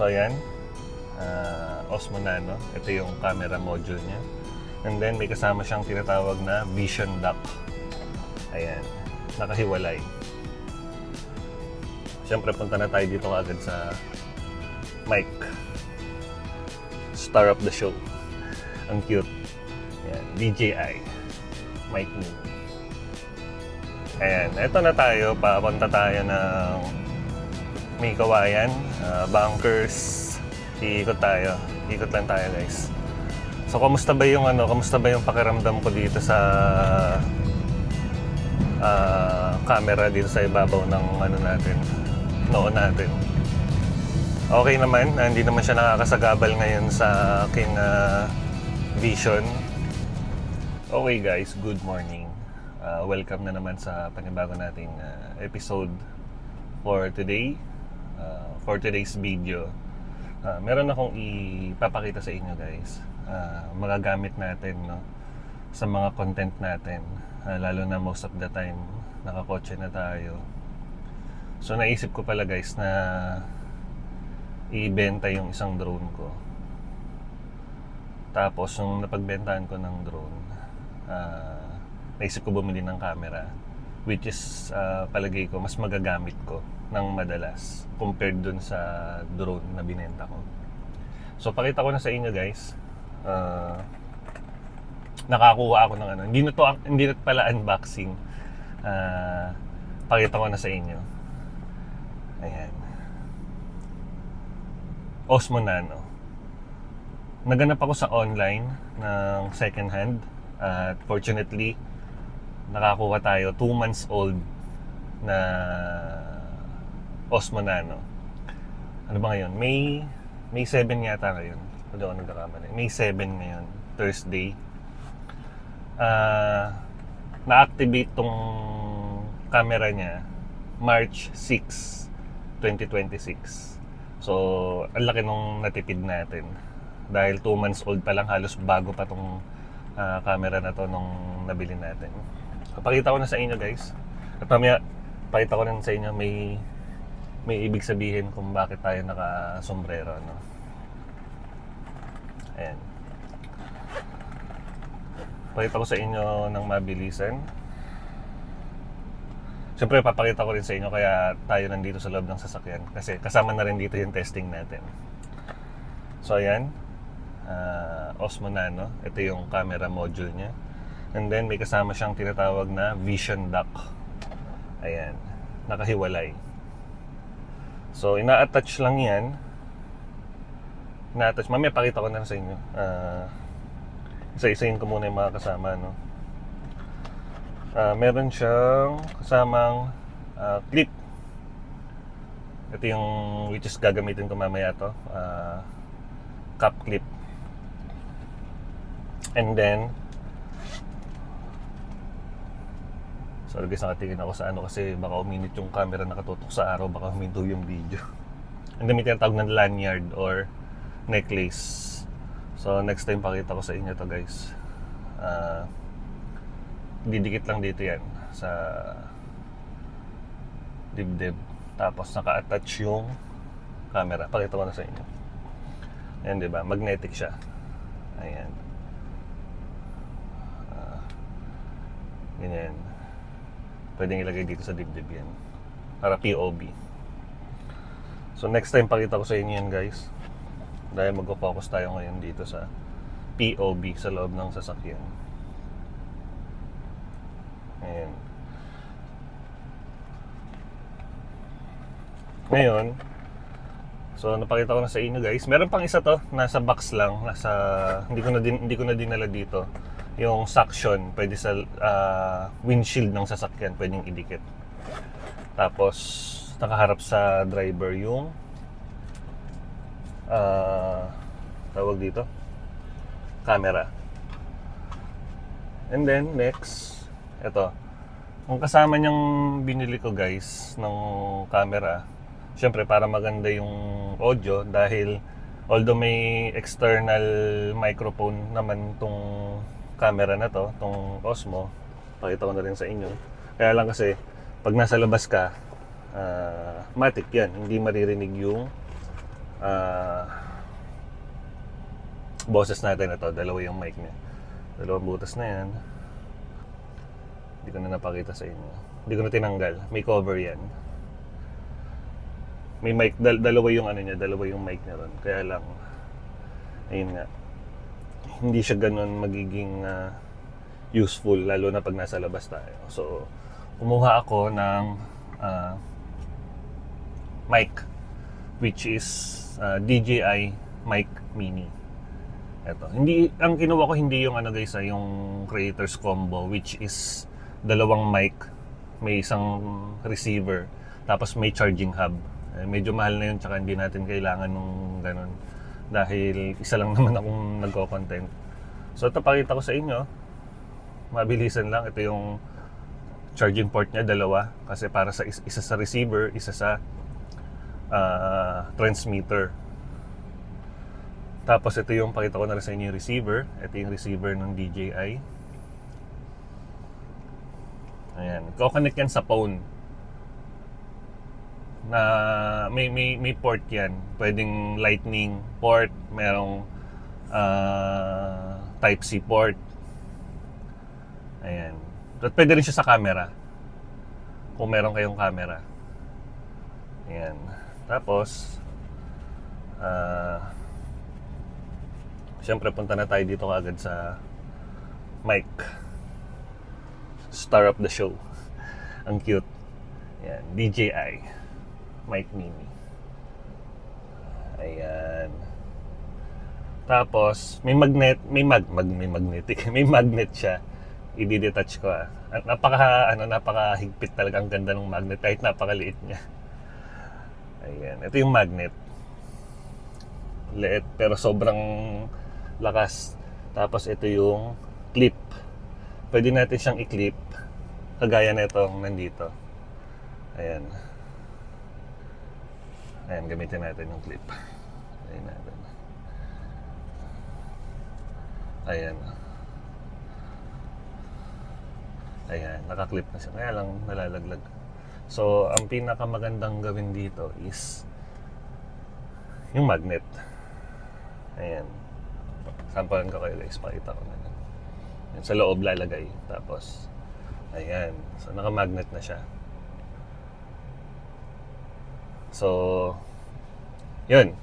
So ayan, Osmo Nano. Ito yung camera module niya. And then may kasama siyang tinatawag na vision dock. Ayan, nakahiwalay. Siyempre punta na tayo dito agad sa mic. Star of the show. Ang cute. Ayan, DJI mic mini. Ayan, eto na tayo. Papunta tayo ng may kawayan, bunkers. Iikot tayo. Ikot lang tayo, guys. So, kamusta ba yung pakiramdam ko dito sa camera dito sa ibabaw ng noon natin. Okay naman, hindi naman siya nakakasagabal ngayon sa aking vision. Okay guys, good morning. Welcome na naman sa panibago nating episode for today. For today's video, meron akong ipapakita sa inyo guys. Magagamit natin sa mga content natin, lalo na most of the time nakakotse na tayo. So naisip ko pala guys na ibenta yung isang drone ko. Tapos nung napagbentahan ko ng drone, naisip ko bumili ng camera, which is palagay ko mas magagamit ko ng madalas compared dun sa drone na binenta ko. So pakita ko na sa inyo guys. Nakakuha ako ng hindi na pala unboxing. Pakita ko na sa inyo. Ayan, Osmo Nano. Naganap ako sa online ng second hand at fortunately nakakuha tayo 2 months old na Osmo Nano. Ano ba ngayon? May 7 yata ngayon. Hindi ako nagkakamali. May 7 ngayon, Thursday. Na-activate tong camera niya March 6, 2026. So, ang laki nung natipid natin. Dahil 2 months old pa lang, halos bago pa tong camera na to nung nabili natin. Papakita ko na sa inyo guys. At mamaya, pakita ko na sa inyo may ibig sabihin kung bakit tayo naka-sombrero, no? Ayan. Pakita ko sa inyo ng mabilisan. Siyempre, papakita ko rin sa inyo kaya tayo nandito sa loob ng sasakyan. Kasi kasama na rin dito yung testing natin. So, ayan. Osmo Nano. Ito yung camera module niya. And then, may kasama siyang tinatawag na vision dock. Ayan. Nakahiwalay. So, ina-attach lang yan. Mamaya pakita ko na sa inyo. Isa-isayin ko muna yung mga kasama, no? Meron siyang kasamang clip. Ito yung which is gagamitin ko mamaya to. Cap clip. And then sorry guys, nakatingin ako sa kasi baka uminit yung camera nakatutok sa araw, baka huminto yung video. And then may tinatawag ng lanyard or necklace. So next time pakita ko sa inyo to guys. Didikit lang dito yan sa dibdib. Tapos naka-attach yung camera. Pakita ko na sa inyo. Ayan, diba? Magnetic siya. Ayan. Ganyan. Pwedeng ilagay dito sa dibdib yan. Para POV. So next time pakita ko sa inyo yan guys. Dahil magpo-focus tayo ngayon dito sa POV sa loob ng sasakyan. Ayan. Ngayon, so napakita ko na sa inyo guys. Meron pang isa to, nasa box lang, hindi ko na dinala dito. Yung suction, pwede sa windshield ng sasakyan, pwedeng idikit. Tapos nakaharap sa driver yung tawag dito, camera. And then next, ito, ang kasama niyang binili ko guys ng camera, syempre para maganda yung audio, dahil although may external microphone naman tong camera na to, tong Osmo, pakita ko na rin sa inyo. Kaya lang kasi pag nasa labas ka, matic yan, hindi maririnig yung ah, boses natin. Ito, dalawa yung mic niya. Dalawang butas na yan. Hindi ko na napakita sa inyo. Hindi ko na tinanggal. May cover yan. May mic, dalawa yung ano niya, dalawa yung mic niya ron. Kaya lang, ayun nga, hindi siya ganun magiging useful, lalo na pag nasa labas tayo. So, kumuha ako ng mic, which is DJI Mic Mini. Ito. Hindi, ang kinuha ko hindi yung ano guys, yung creators combo, which is dalawang mic, may isang receiver, tapos may charging hub. Medyo mahal na yun, tsaka hindi natin kailangan nung ganun. Dahil isa lang naman akong nagko-content. So ito, pakita ko sa inyo. Mabilisan lang. Ito yung charging port niya, dalawa. Kasi para sa isa sa receiver, isa sa transmitter. Tapos ito yung pakita ko na rin sa inyo yung receiver. Ito yung receiver ng DJI. Ayan. Ko-connect yan sa phone. Na may port yan. Pwedeng lightning port, merong Type-C port. Ayan. At pwede rin siya sa camera. Kung meron kayong camera. Ayan. Tapos siyempre punta na tayo dito agad sa mic. Star of the show. Ang cute. Ayan. DJI Mic Mini. Ayan. Tapos may magnet, may magnetic, may magnet siya. I-detach ko napakahigpit talaga, ang ganda ng magnet kahit napakaliit niya. Ayan, ito yung magnet. Liit pero sobrang lakas. Tapos ito yung clip. Pwede natin siyang i-clip kagaya nitong nandito. Ayan. Ayan, gamitin natin yung clip. Ayan natin. Ayan. Ayan, naka-clip na siya. Kaya lang nalalaglag. So, ang pinakamagandang gawin dito is yung magnet. Ayan. Sampalan ko kayo guys. Pakita ko na yan. Ayan, sa loob lalagay. Tapos, ayan. So, naka-magnet na siya. So, yun.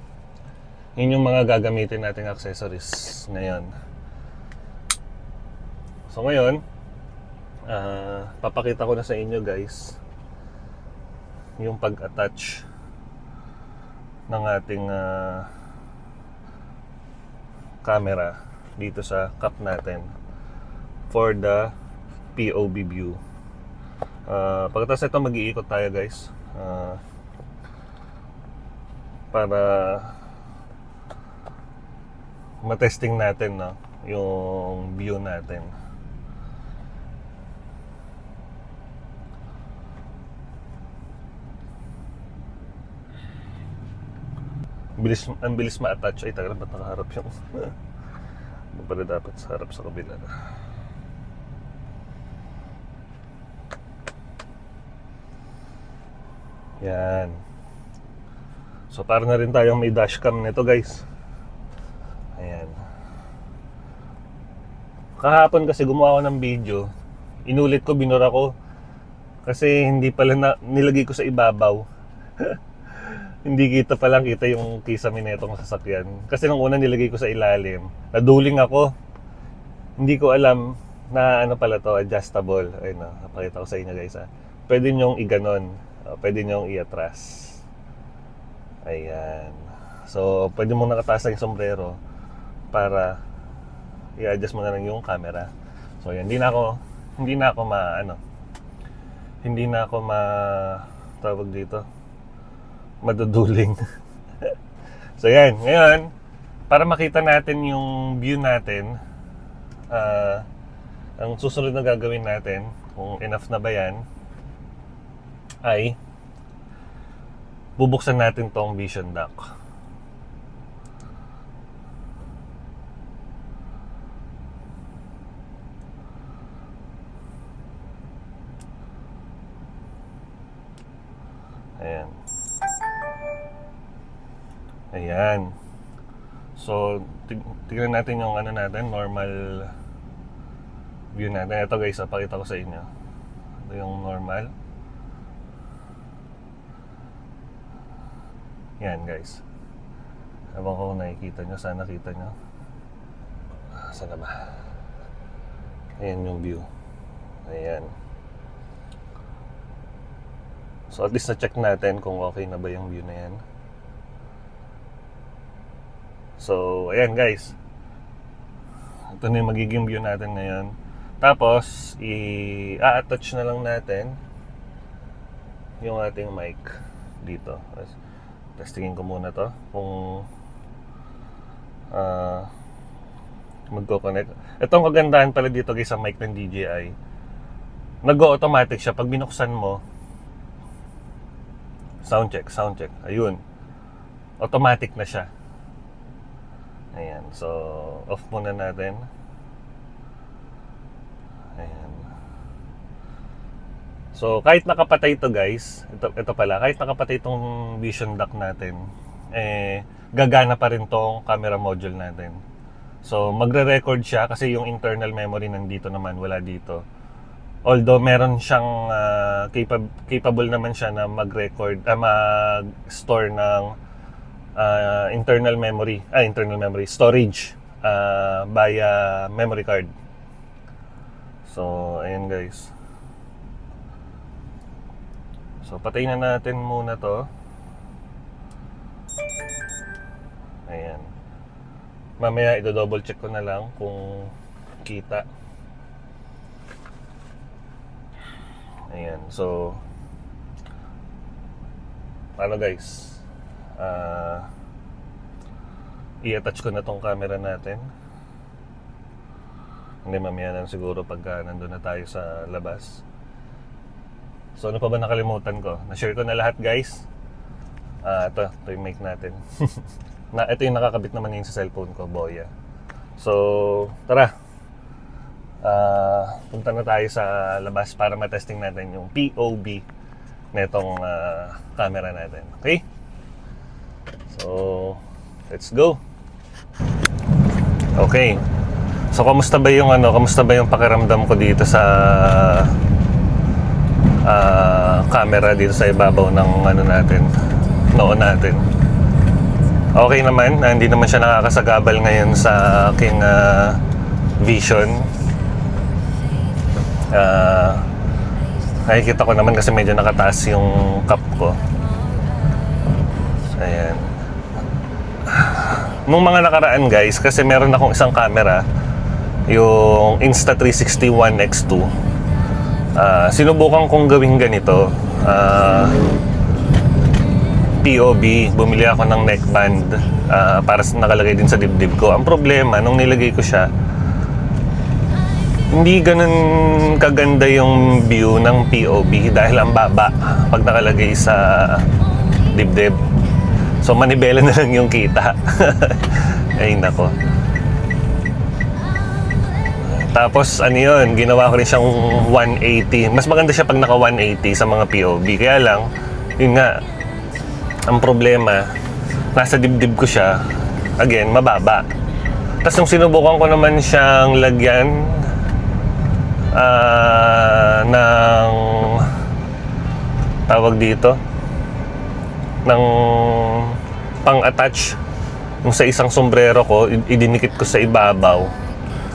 Yun yung mga gagamitin nating accessories ngayon. So, ngayon, papakita ko na sa inyo guys yung pag-attach ng ating camera dito sa cup natin for the POV view. Pagkatapos ito, mag-iikot tayo guys. Para matesting natin yung view natin. Ang bilis ma-attach. Ay, tagal, ba't nakaharap yung ano pala dapat sa harap sa kabila. Yan. So, para na rin tayong may dashcam nito guys. Ayan. Kahapon kasi gumawa ako ng video. Inulit ko, binura ko. Kasi hindi pala nilagay ko sa ibabaw. Hindi kita palang kita yung kisame nitong sasakyan. Kasi nung una nilagay ko sa ilalim. Naduling ako. Hindi ko alam na ano pala to, adjustable. Ayun, napakita ko sa inyo guys. Pwede nyong iganon. Pwede nyong iatras. Ayan. So, pwede mong nakataas yung sombrero para i-adjust mo na lang yung camera. So, yan. Hindi na ako tawag dito, maduduling. So, yan. Ngayon, para makita natin yung view natin, ang susunod na gagawin natin, kung enough na ba yan, ay bubuksan natin tong vision dock. Ayan. Ayan. So, tignan natin yung ano natin, normal view natin. Ito guys, pakita ko sa inyo. Ito yung normal. Yan guys. Ewan ko kung nakikita nyo. Sana nakita nyo. Sana ba? Ayan yung view. Ayan. So at least na-check natin kung okay na ba yung view na yan. So, ayan guys. Ito na yung magiging view natin ngayon. Tapos, i-attach na lang natin yung ating mic dito. Testingin ko muna to kung magko-connect. Ito ang kagandahan pala dito guys sa mic ng DJI. Nag-automatic siya. Pag binuksan mo, sound check. Ayun. Automatic na siya. Ayan. So, off muna natin. Ayan. So, kahit nakapatay ito guys, ito pala, kahit nakapatay itong vision dock natin, gagana pa rin tong camera module natin. So, magre-record siya kasi yung internal memory nandito naman, wala dito. Although meron siyang capable naman siya na mag-record, mag-store ng internal memory storage via memory card. So, ayan guys. So, patayin na natin muna to. Ayan. Mamaya i-double check ko na lang kung kita. Ayan. So, paano guys? I-attach ko na tong camera natin. Hindi, mamaya na siguro pagka nandun na tayo sa labas. So ano pa ba nakalimutan ko? Na-share ko na lahat guys. Ito yung mic natin. Ito yung nakakabit naman yun sa cellphone ko, Boya. So tara, punta na tayo sa labas para matesting natin yung POV netong camera natin. Okay? So let's go. Okay. So kamusta ba yung pakiramdam ko dito sa camera dito sa ibabaw ng noon natin? Okay naman, hindi naman siya nakakasagabal ngayon sa aking vision. Nakikita ko naman kasi medyo nakataas yung cup ko. Ayan. Nung mga nakaraan guys, kasi meron akong isang camera, yung Insta360 ONE X2. Sinubukan kong gawing ganito. POV, bumili ako ng neckband para nakalagay din sa dibdib ko. Ang problema, nung nilagay ko siya, hindi ganun kaganda yung view ng POV dahil ang baba pag nakalagay sa dibdib. So manibela na lang yung kita. Ay nako. Tapos ano yun, ginawa ko rin siyang 180. Mas maganda siya pag naka 180 sa mga POV. Kaya lang, yun nga, ang problema, nasa dibdib ko siya, again, mababa. Tapos nung sinubukan ko naman siyang lagyan ng tawag dito, ng pang-attach yung sa isang sombrero ko, idinikit ko sa ibabaw.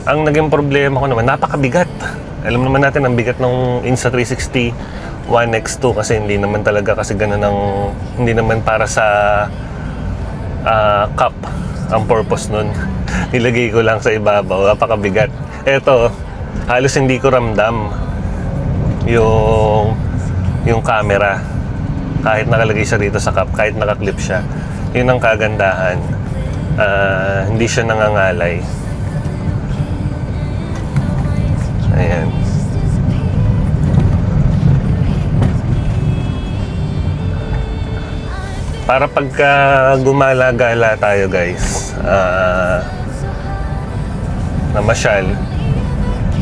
Ang naging problema ko naman, napakabigat. Alam naman natin ang bigat ng Insta360 ONE X2 kasi hindi naman talaga kasi ganun hindi naman para sa cup ang purpose nun. Nilagay ko lang sa ibabaw, napakabigat. Eto, halos hindi ko ramdam yung camera kahit nakalagay siya dito sa cup, kahit nakaklip siya. Yun ang kagandahan. Hindi siya nangangalay. Ayan. Para pagka gumala-gala tayo guys, na masyal,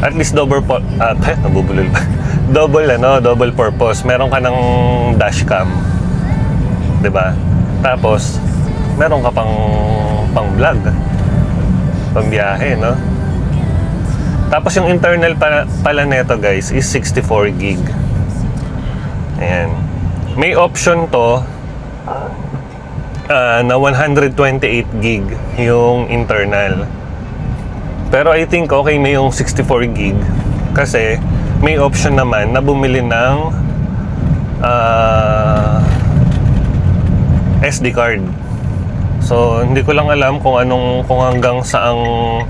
at least double nabubulol ba? double purpose. Meron ka ng dashcam, 'di ba? Tapos meron ka pang vlog, pang biyahe, no? Tapos yung internal pala neto guys is 64 gig. Ayan. May option to na 128 gig yung internal. Pero I think okay na yung 64 gig kasi may option naman na bumili ng SD card. So hindi ko lang alam kung hanggang saang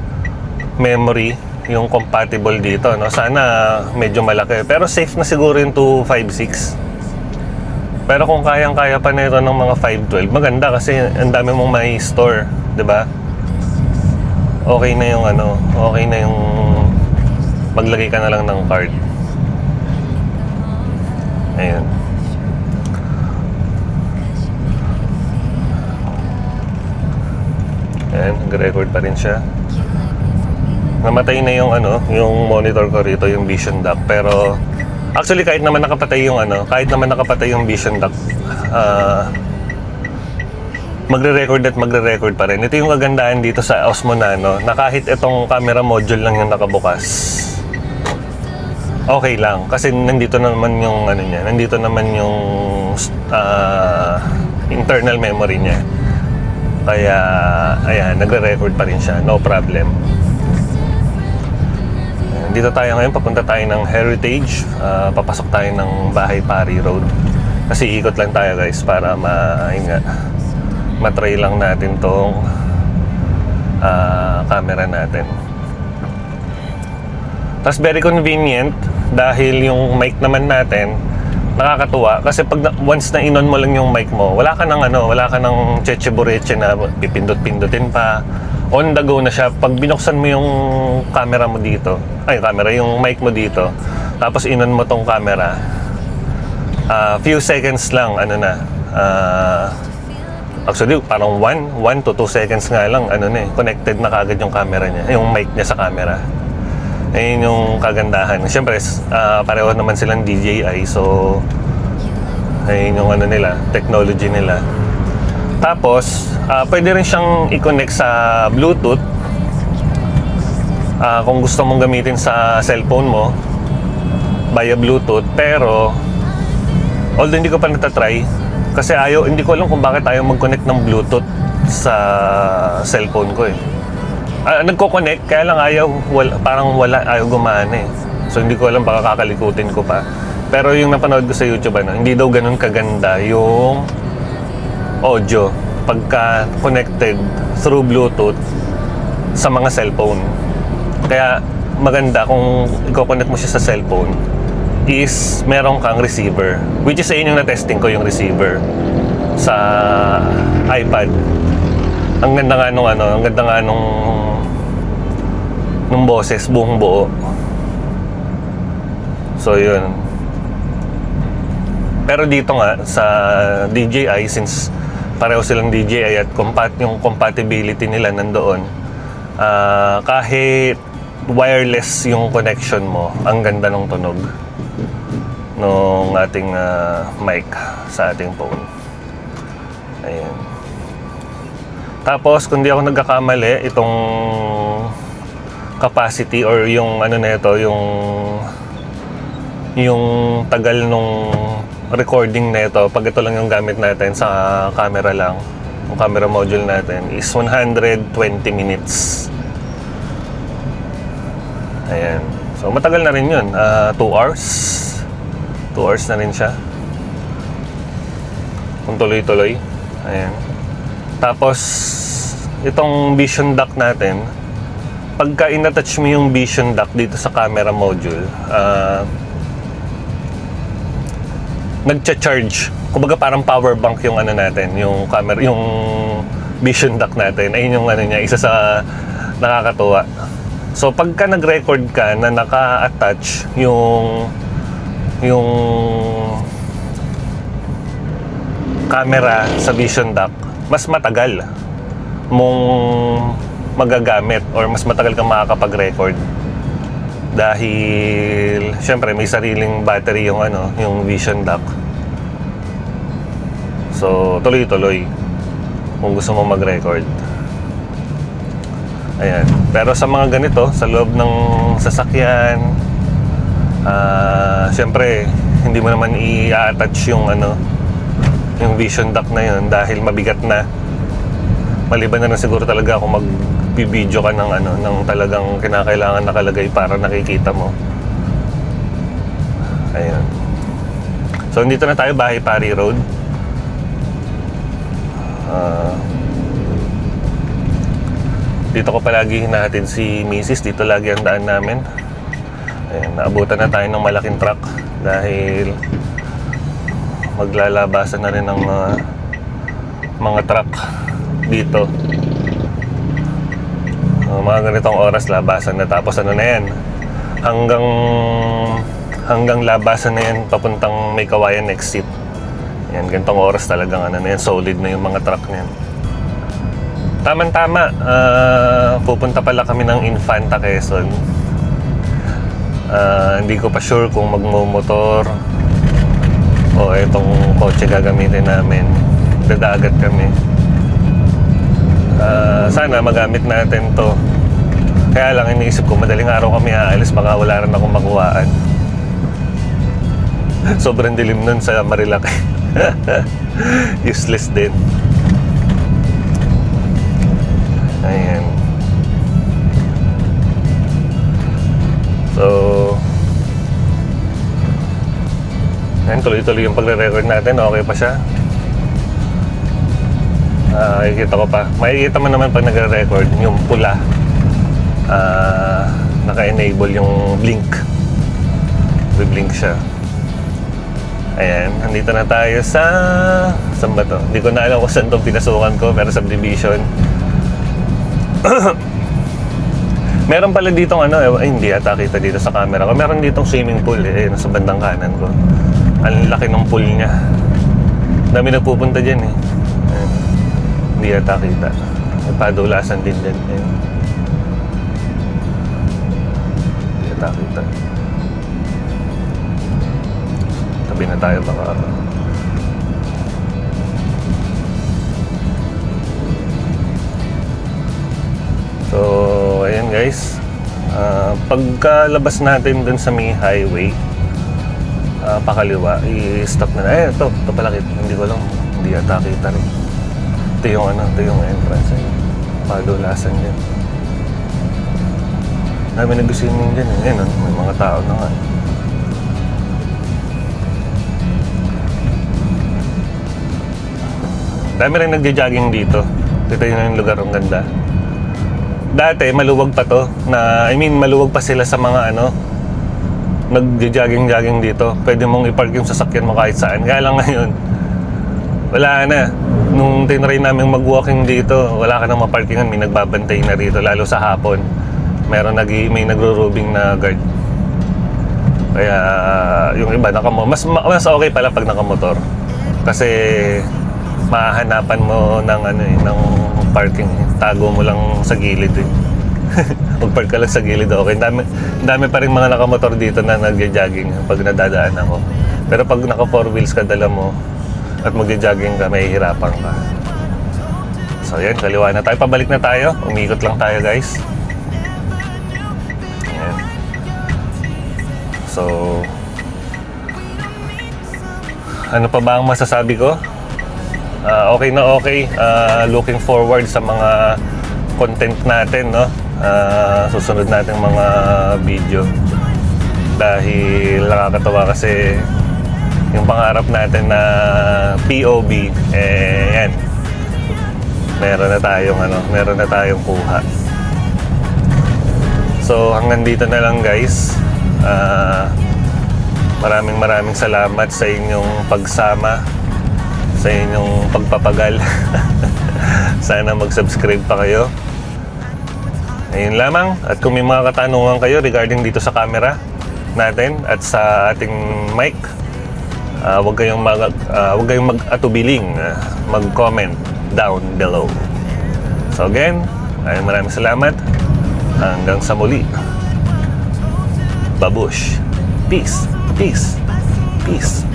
memory yung compatible dito, no? Sana medyo malaki. Pero safe na siguro yung 256. Pero kung kayang-kaya pa nito ng mga 512, maganda kasi ang dami mong may store, 'di ba? Okay na yung okay na yung maglagay ka na lang ng card. Ayun. Ayan, nag-record pa rin siya. Namatay na yung yung monitor ko rito, yung Vision Dock. Pero actually kahit naman nakapatay yung Vision Dock, magre-record pa rin. Ito yung kagandahan dito sa Osmo Nano, na kahit itong camera module lang yung nakabukas, okay lang kasi nandito naman yung nandito naman yung internal memory niya. Kaya ayan, nagre-record pa rin siya, no problem. Dito tayo ngayon, papunta tayo ng Heritage. Papasok tayo ng Bahay Pari Road. Kasi ikot lang tayo guys para matry lang natin tong camera natin. Tapos very convenient dahil yung mic naman natin nakakatuwa kasi pag once na inon mo lang yung mic mo, wala ka ng cheche-bureche na pipindot-pindutin pa. On the go na siya. Pag binuksan mo yung camera mo dito, yung mic mo dito, tapos inon mo tong camera, few seconds lang, actually parang 1 to 2 seconds nga lang, connected na kagad yung camera niya, yung mic niya sa camera. Ayun yung kagandahan. Siyempre, pareho naman silang DJI, so ayun yung technology nila. Tapos, pwede rin siyang i-connect sa Bluetooth kung gusto mong gamitin sa cellphone mo via Bluetooth. Pero, although hindi ko pa natatry, kasi hindi ko alam kung bakit ayaw mag-connect ng Bluetooth sa cellphone ko eh. Nagko-connect, kaya lang ayaw gumana eh. So, hindi ko alam, baka kakalikutin ko pa. Pero yung napanood ko sa YouTube, hindi daw ganun kaganda yung audio pagka connected through Bluetooth sa mga cellphone. Kaya maganda kung i-connect mo siya sa cellphone is meron kang receiver, which is ayun yung na-testing ko, yung receiver sa iPad. Ang ganda nga nung boses, buong buo. So yun. Pero dito nga sa DJI, since pareho silang DJI at yung compatibility nila nandoon, kahit wireless yung connection mo, ang ganda ng tunog ng ating mic sa ating phone. Ayan. Tapos kung di ako nagkakamali, itong capacity or yung yung tagal nung recording nito, pag ito lang yung gamit natin sa camera lang, yung camera module natin, is 120 minutes. Ayan. So matagal na rin yun, 2 hours. 2 hours na rin siya kung tuloy-tuloy. Ayan. Tapos itong Vision Dock natin, pagka in-attach mo yung Vision Dock dito sa camera module, nagcha-charge. Kumbaga parang power bank yung natin, yung camera, yung Vision Dock natin. Ayun yung niya, isa sa nakakatuwa. So pagka nag-record ka na naka-attach yung camera sa Vision Dock, mas matagal mong magagamit or mas matagal kang makakapag-record. Dahil syempre may sariling battery yung yung Vision Dock. So tuloy-tuloy. kung gusto mo mag-record. Ayan. Pero sa mga ganito, sa loob ng sasakyan, syempre hindi mo naman i-attach yung yung vision dock na yun dahil mabigat na. Maliban na siguro talaga kung mag-video ka ng talagang kinakailangan nakalagay para nakikita mo. Ayan. So dito na tayo, Bahay Pari Road. Dito ko palagi hinahatid si Mrs. Dito lagi ang daan namin. Ayan, naabutan na tayo ng malaking truck dahil maglalabasan na rin ng mga truck dito. Mga ganitong oras labasan na, tapos na yan, hanggang labasan na yan papuntang May Kawayan exit. Yan, ganitong oras talagang na yan, solid na yung mga truck na yan. Tama-tama, pupunta pala kami ng Infanta, Quezon. Hindi ko pa sure kung magmo-motor o itong kotse gagamitin namin. Dadagat kami. Sana magamit natin to. Kaya lang iniisip ko, madaling araw kami aalis, baka wala rin akong makuhaan. Sobrang dilim nun sa Marilaki. Useless din. Ayan. So ayan, tuloy-tuloy yung pagre-record natin. Okay pa siya. Makikita ko pa. Makikita mo naman pag nagre-record yung pula, naka-enable yung blink. Blink siya. Ayan, nandito na tayo sa... Saan ba to? Hindi ko na alam kung saan itong pinasukan ko, pero subdivision. Meron pala ditong hindi ata kita dito sa camera ko. Meron ditong swimming pool ayun, sa bandang kanan ko. Ang laki ng pool niya. Dami nagpupunta dyan eh. Ayun. Hindi ata kita. May padulasan din dyan. Ayun. Hindi ata kita. Tabi na tayo baka. So, ayan guys. Pagkalabas natin dun sa may highway, pakaliwa, i-stop na. Ito pala kita. Hindi ko lang, hindi ata kita rin. Ito yung entrance. Padulasan dyan. Dami nag-swimming dyan. Ayan, may mga tao na nga. Dami rin nagja-jogging dito. Ito yung lugar, ang ganda. Dati maluwag pa to, maluwag pa sila sa mga nagja-jogging dito. Pwede mong i-park yung sasakyan mo kahit saan. Kaya lang ngayon, wala na. Nung tinry namin mag-walking dito, wala ka nang maparkingan, may nagbabantay na rito, lalo sa hapon. May nagro-robing na guard. Kaya yung iba mas okay pala pag nakamotor. Kasi mahahanapan mo ng ng parking. Tago mo lang sa gilid eh. Magpark ka lang sa gilid, okay. Dami pa rin mga nakamotor dito na nagja-jogging pag nadadaan ako. Pero pag naka 4 wheels ka dala mo at magja-jogging ka, mahihirapan ka. So yan, kaliwa na tayo. Pabalik na tayo. Umikot lang tayo guys. Ayan. So ano pa ba ang masasabi ko? Okay na okay. Looking forward sa mga content natin, no? Susunod nating mga video. Dahil nakakatawa kasi yung pangarap natin na POV, yan. Meron na tayong kuha. So hanggang dito na lang guys. Maraming salamat sa inyong pagsama, sa inyong pagpapagal. Sana mag-subscribe pa kayo. Ayun lamang. At kung may mga katanungan kayo regarding dito sa camera natin at sa ating mic, huwag kayong mag-atubiling mag-comment down below. So again, maraming salamat. Hanggang sa muli. Babush. Peace. Peace. Peace.